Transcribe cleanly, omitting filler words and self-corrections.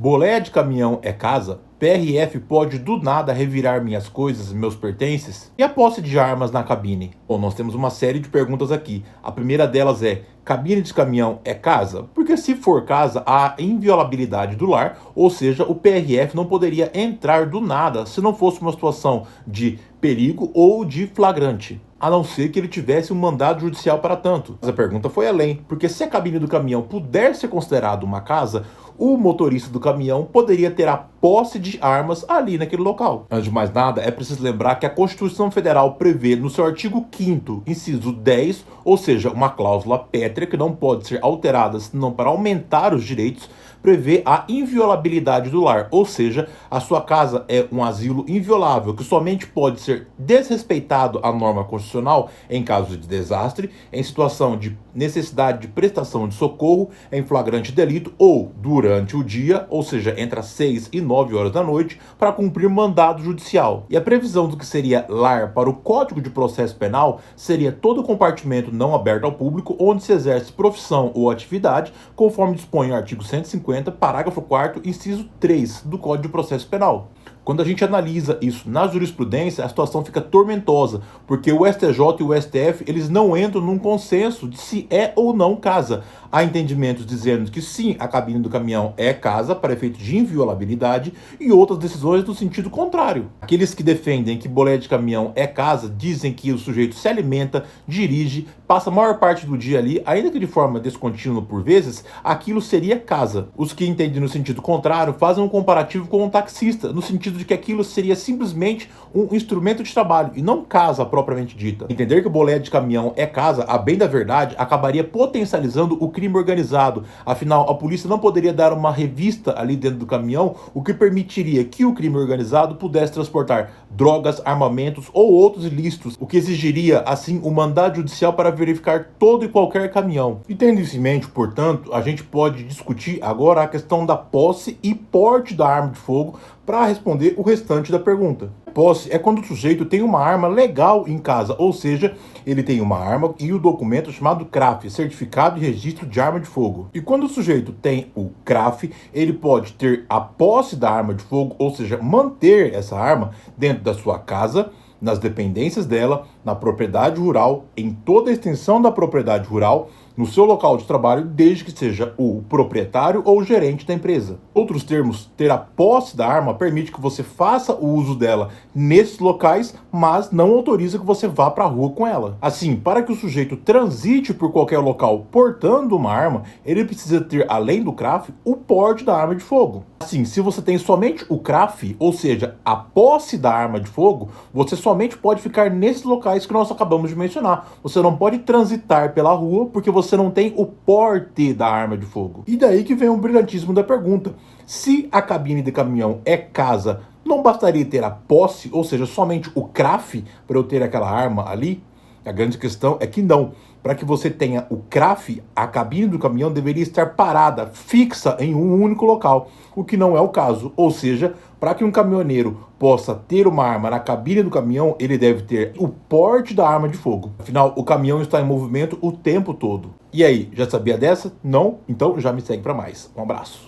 Boleia de caminhão é casa? PRF pode do nada revirar minhas coisas, meus pertences? E a posse de armas na cabine? Bom, nós temos uma série de perguntas aqui. A primeira delas é: cabine de caminhão é casa? Porque se for casa, há inviolabilidade do lar, ou seja, o PRF não poderia entrar do nada se não fosse uma situação de perigo ou de flagrante, a não ser que ele tivesse um mandado judicial para tanto. Mas a pergunta foi além, porque se a cabine do caminhão puder ser considerada uma casa, o motorista do caminhão poderia ter a posse de armas ali naquele local. Antes de mais nada, é preciso lembrar que a Constituição Federal prevê no seu artigo 5º, inciso 10, ou seja, uma cláusula pétrea que não pode ser alterada senão para aumentar os direitos, prevê a inviolabilidade do lar, ou seja, a sua casa é um asilo inviolável que somente pode ser desrespeitado à norma constitucional em caso de desastre, em situação de necessidade de prestação de socorro, em flagrante delito ou durante o dia, ou seja, entre as 6 e 9 horas da noite, para cumprir mandado judicial. E a previsão do que seria lar para o Código de Processo Penal seria todo compartimento não aberto ao público onde se exerce profissão ou atividade, conforme dispõe o artigo 150, parágrafo 4º, inciso 3 do Código de Processo Penal. Quando a gente analisa isso na jurisprudência, a situação fica tormentosa, porque o STJ e o STF, eles não entram num consenso de se é ou não casa. Há entendimentos dizendo que sim, a cabine do caminhão é casa para efeito de inviolabilidade e outras decisões no sentido contrário. Aqueles que defendem que boleia de caminhão é casa dizem que o sujeito se alimenta, dirige, passa a maior parte do dia ali, ainda que de forma descontínua por vezes, aquilo seria casa. Os que entendem no sentido contrário fazem um comparativo com um taxista, no sentido de que aquilo seria simplesmente um instrumento de trabalho e não casa propriamente dita. Entender que boleia de caminhão é casa, a bem da verdade, acabaria potencializando o crime organizado. Afinal, a polícia não poderia dar uma revista ali dentro do caminhão, o que permitiria que o crime organizado pudesse transportar drogas, armamentos ou outros ilícitos, o que exigiria, assim, um mandado judicial para verificar todo e qualquer caminhão. E tendo isso em mente, portanto, a gente pode discutir agora a questão da posse e porte da arma de fogo para responder o restante da pergunta. Posse é quando o sujeito tem uma arma legal em casa, ou seja, ele tem uma arma e o documento chamado CRAF, Certificado de Registro de Arma de Fogo. E quando o sujeito tem o CRAF, ele pode ter a posse da arma de fogo, ou seja, manter essa arma dentro da sua casa, nas dependências dela, na propriedade rural, em toda a extensão da propriedade rural, no seu local de trabalho, desde que seja o proprietário ou o gerente da empresa. Outros termos, ter a posse da arma permite que você faça o uso dela nesses locais, mas não autoriza que você vá para a rua com ela. Assim, para que o sujeito transite por qualquer local portando uma arma, ele precisa ter, além do CRAF, o porte da arma de fogo. Assim, se você tem somente o CRAF, ou seja, a posse da arma de fogo, você somente pode ficar nesses locais que nós acabamos de mencionar. Você não pode transitar pela rua porque você não tem o porte da arma de fogo. E daí que vem o brilhantismo da pergunta. Se a cabine de caminhão é casa, não bastaria ter a posse, ou seja, somente o CRAF para eu ter aquela arma ali? A grande questão é que não. Para que você tenha o CRAF, a cabine do caminhão deveria estar parada, fixa em um único local, o que não é o caso. Ou seja, para que um caminhoneiro possa ter uma arma na cabine do caminhão, ele deve ter o porte da arma de fogo. Afinal, o caminhão está em movimento o tempo todo. E aí, já sabia dessa? Não? Então já me segue para mais. Um abraço.